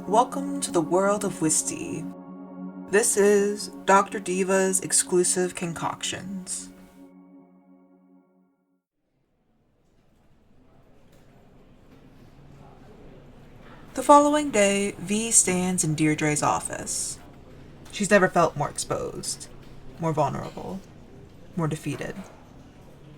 Welcome to the world of whiskey. This is Dr. Diva's exclusive concoctions. The following day, V stands in Deirdre's office. She's never felt more exposed, more vulnerable, more defeated.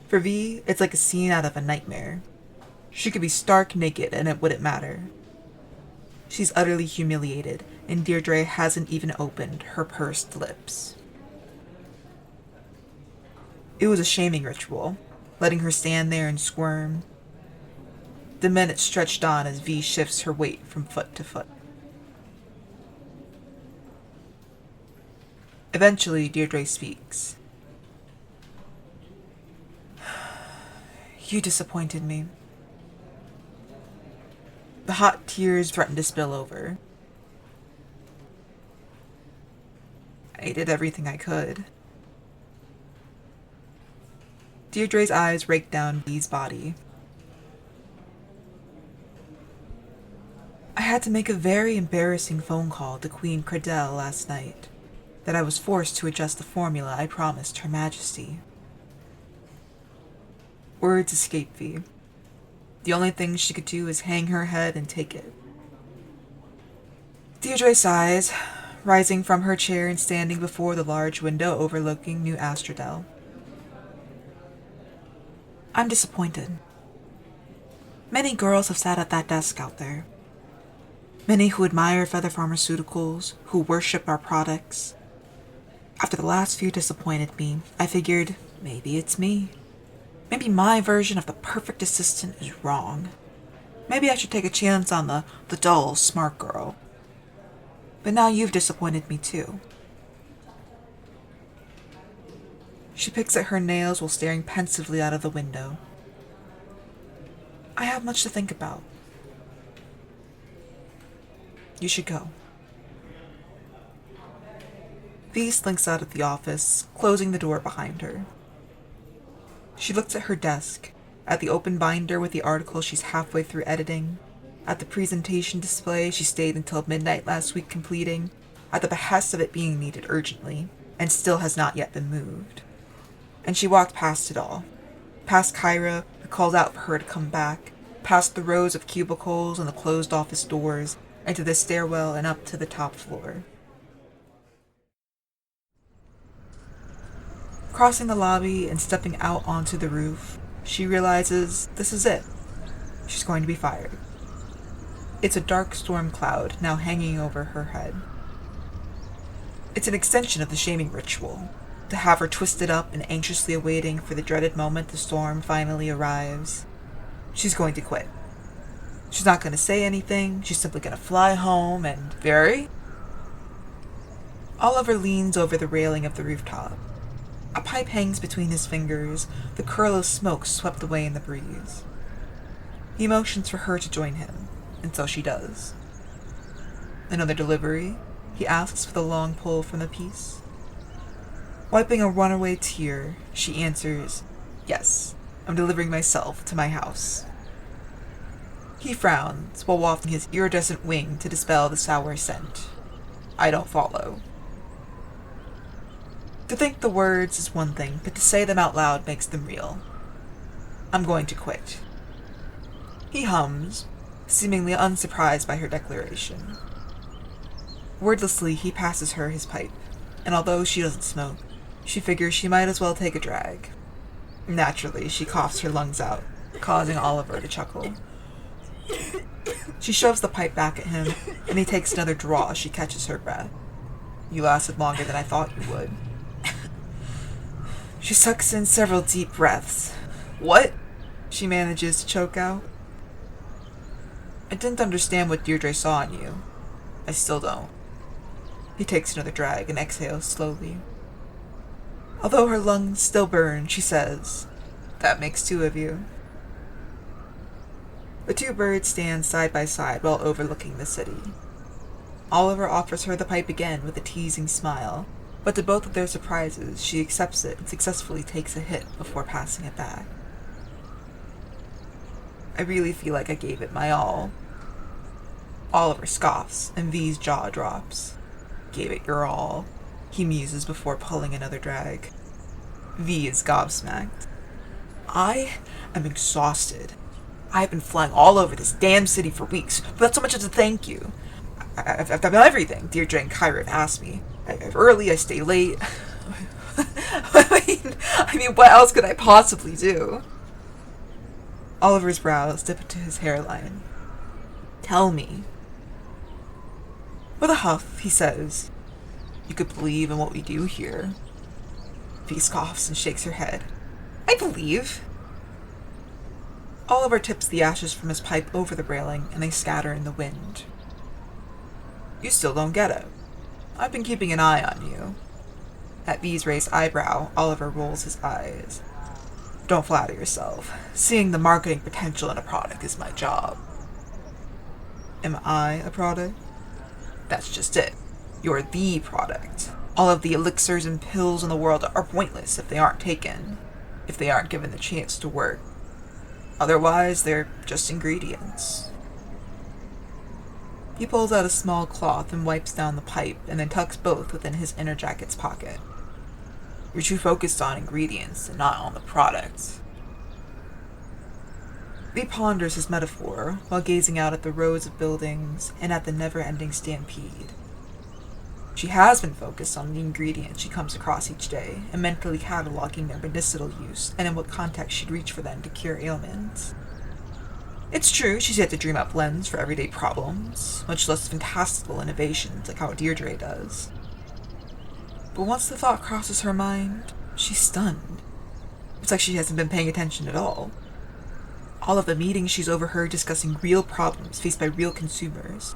For V, it's like a scene out of a nightmare. She could be stark naked and it wouldn't matter. She's utterly humiliated, and Deirdre hasn't even opened her pursed lips. It was a shaming ritual, letting her stand there and squirm. The minutes stretched on as V shifts her weight from foot to foot. Eventually, Deirdre speaks. You disappointed me. The hot tears threatened to spill over. I did everything I could. Deirdre's eyes raked down V's body. I had to make a very embarrassing phone call to Queen Cradell last night, that I was forced to adjust the formula I promised Her Majesty. Words escaped V. The only thing she could do is hang her head and take it. Deirdre sighs, rising from her chair and standing before the large window overlooking New Amsterdam. I'm disappointed. Many girls have sat at that desk out there. Many who admire Pheather Pharmaceuticals, who worship our products. After the last few disappointed me, I figured maybe it's me. Maybe my version of the perfect assistant is wrong. Maybe I should take a chance on the dull, smart girl. But now you've disappointed me too. She picks at her nails while staring pensively out of the window. I have much to think about. You should go. V slinks out of the office, closing the door behind her. She looks at her desk, at the open binder with the article she's halfway through editing, at the presentation display she stayed until midnight last week completing, at the behest of it being needed urgently, and still has not yet been moved. And she walked past it all. Past Kyra, who called out for her to come back, past the rows of cubicles and the closed office doors, into the stairwell and up to the top floor. Crossing the lobby and stepping out onto the roof, she realizes this is it. She's going to be fired. It's a dark storm cloud now hanging over her head. It's an extension of the shaming ritual, to have her twisted up and anxiously awaiting for the dreaded moment the storm finally arrives. She's going to quit. She's not going to say anything, she's simply going to fly home and... Verey? Oliver leans over the railing of the rooftop. A pipe hangs between his fingers, the curl of smoke swept away in the breeze. He motions for her to join him, and so she does. Another delivery? He asks with a long pull from the piece. Wiping a runaway tear, she answers, Yes, I'm delivering myself to my house. He frowns while wafting his iridescent wing to dispel the sour scent. I don't follow. To think the words is one thing, but to say them out loud makes them real. I'm going to quit. He hums, seemingly unsurprised by her declaration. Wordlessly, he passes her his pipe, and although she doesn't smoke, she figures she might as well take a drag. Naturally, she coughs her lungs out, causing Oliver to chuckle. She shoves the pipe back at him, and he takes another draw as she catches her breath. You lasted longer than I thought you would. She sucks in several deep breaths. What? She manages to choke out. I didn't understand what Deirdre saw in you. I still don't. He takes another drag and exhales slowly. Although her lungs still burn, she says, That makes two of you. The two birds stand side by side while overlooking the city. Oliver offers her the pipe again with a teasing smile, but to both of their surprises, she accepts it and successfully takes a hit before passing it back. I really feel like I gave it my all. Oliver scoffs, and V's jaw drops. Gave it your all, he muses before pulling another drag. V is gobsmacked. I am exhausted. I have been flying all over this damn city for weeks, without so much as a thank you. I've done everything Deirdre and Kyra have asked me. I'm early, I stay late. I mean, what else could I possibly do? Oliver's brows dip into his hairline. Tell me. With a huff, he says, you could believe in what we do here. V scoffs and shakes her head. I believe. Oliver tips the ashes from his pipe over the railing, and they scatter in the wind. You still don't get it. I've been keeping an eye on you. At V's raised eyebrow, Oliver rolls his eyes. Don't flatter yourself. Seeing the marketing potential in a product is my job. Am I a product? That's just it. You're the product. All of the elixirs and pills in the world are pointless if they aren't taken, if they aren't given the chance to work. Otherwise, they're just ingredients. He pulls out a small cloth and wipes down the pipe, and then tucks both within his inner jacket's pocket. You're too focused on ingredients and not on the product. He ponders his metaphor while gazing out at the rows of buildings and at the never-ending stampede. She has been focused on the ingredients she comes across each day and mentally cataloging their medicinal use and in what context she'd reach for them to cure ailments. It's true she's yet to dream up blends for everyday problems, much less fantastical innovations like how Deirdre does. But once the thought crosses her mind, she's stunned. It's like she hasn't been paying attention at all. All of the meetings she's overheard discussing real problems faced by real consumers.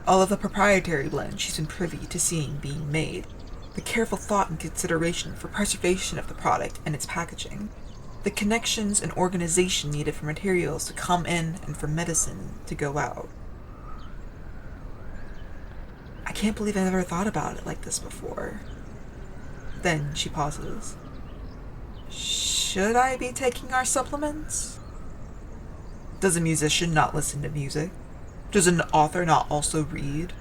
All of the proprietary blends she's been privy to seeing being made. The careful thought and consideration for preservation of the product and its packaging. The connections and organization needed for materials to come in and for medicine to go out. I can't believe I never thought about it like this before. Then she pauses. Should I be taking our supplements? Does a musician not listen to music? Does an author not also read?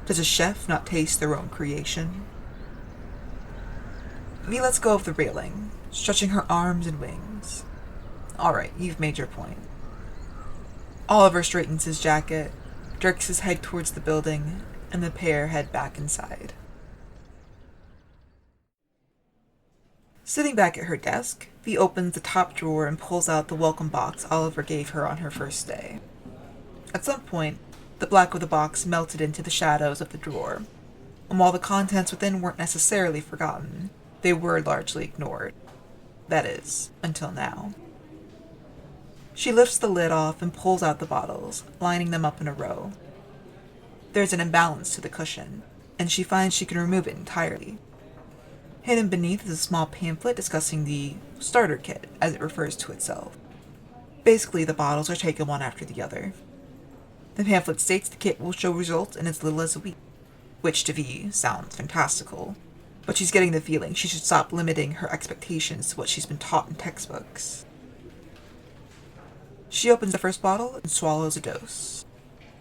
Does a chef not taste their own creation? V lets go of the railing, stretching her arms and wings. Alright, you've made your point. Oliver straightens his jacket, jerks his head towards the building, and the pair head back inside. Sitting back at her desk, V opens the top drawer and pulls out the welcome box Oliver gave her on her first day. At some point, the black of the box melted into the shadows of the drawer, and while the contents within weren't necessarily forgotten, they were largely ignored. That is, until now. She lifts the lid off and pulls out the bottles, lining them up in a row. There's an imbalance to the cushion, and she finds she can remove it entirely. Hidden beneath is a small pamphlet discussing the starter kit, as it refers to itself. Basically, the bottles are taken one after the other. The pamphlet states the kit will show results in as little as a week, which to V sounds fantastical, but she's getting the feeling she should stop limiting her expectations to what she's been taught in textbooks. She opens the first bottle and swallows a dose.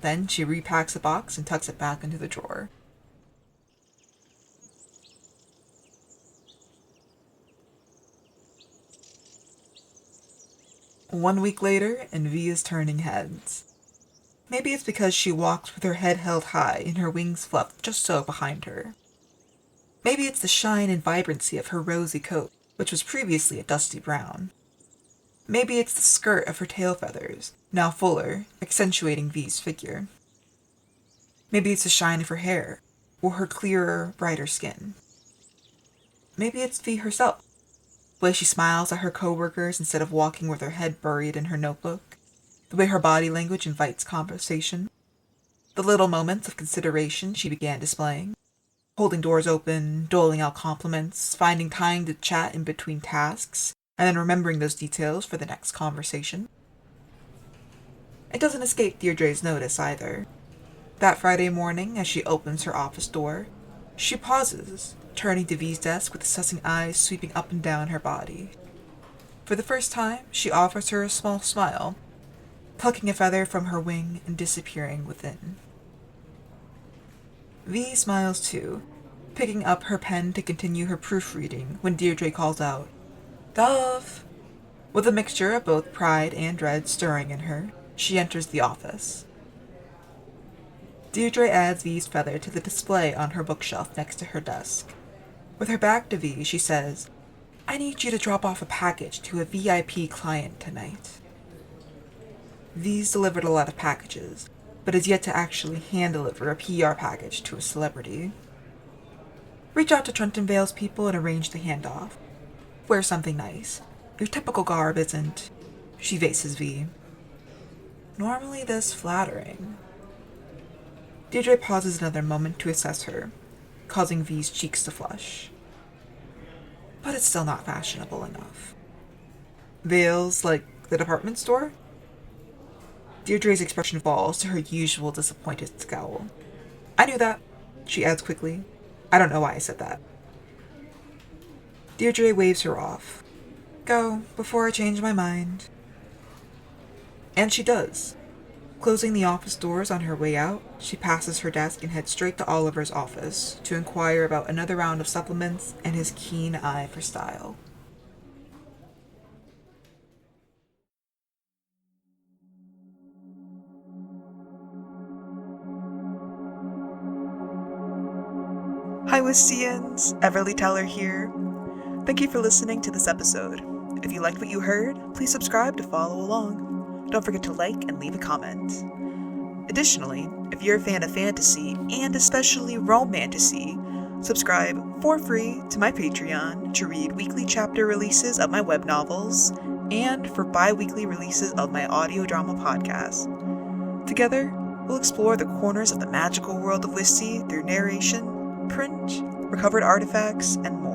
Then she repacks the box and tucks it back into the drawer. One week later, and V is turning heads. Maybe it's because she walks with her head held high and her wings fluffed just so behind her. Maybe it's the shine and vibrancy of her rosy coat, which was previously a dusty brown. Maybe it's the skirt of her tail feathers, now fuller, accentuating V's figure. Maybe it's the shine of her hair, or her clearer, brighter skin. Maybe it's V herself. The way she smiles at her coworkers instead of walking with her head buried in her notebook. The way her body language invites conversation. The little moments of consideration she began displaying. Holding doors open, doling out compliments, finding time to chat in between tasks, and then remembering those details for the next conversation. It doesn't escape Deirdre's notice either. That Friday morning, as she opens her office door, she pauses, turning to V's desk with sussing eyes sweeping up and down her body. For the first time, she offers her a small smile, plucking a feather from her wing and disappearing within. V smiles too, picking up her pen to continue her proofreading when Deirdre calls out, "Dove!" With a mixture of both pride and dread stirring in her, she enters the office. Deirdre adds V's feather to the display on her bookshelf next to her desk. With her back to V, she says, "I need you to drop off a package to a VIP client tonight." V's delivered a lot of packages, but has yet to actually hand-deliver a PR package to a celebrity. Reach out to Trenton Vale's people and arrange the handoff. Wear something nice. Your typical garb isn't... She faces V. Normally this flattering. Deirdre pauses another moment to assess her, causing V's cheeks to flush. But it's still not fashionable enough. Vale's like the department store? Deirdre's expression falls to her usual disappointed scowl. "I knew that," she adds quickly. "I don't know why I said that." Deirdre waves her off. "Go, before I change my mind." And she does. Closing the office doors on her way out, she passes her desk and heads straight to Oliver's office to inquire about another round of supplements and his keen eye for style. Hi Wistians, Everly Teller here. Thank you for listening to this episode. If you liked what you heard, please subscribe to follow along. Don't forget to like and leave a comment. Additionally, if you're a fan of fantasy, and especially romantasy, subscribe for free to my Patreon to read weekly chapter releases of my web novels, and for bi-weekly releases of my audio drama podcast. Together, we'll explore the corners of the magical world of Wisty through narration, print, recovered artifacts, and more.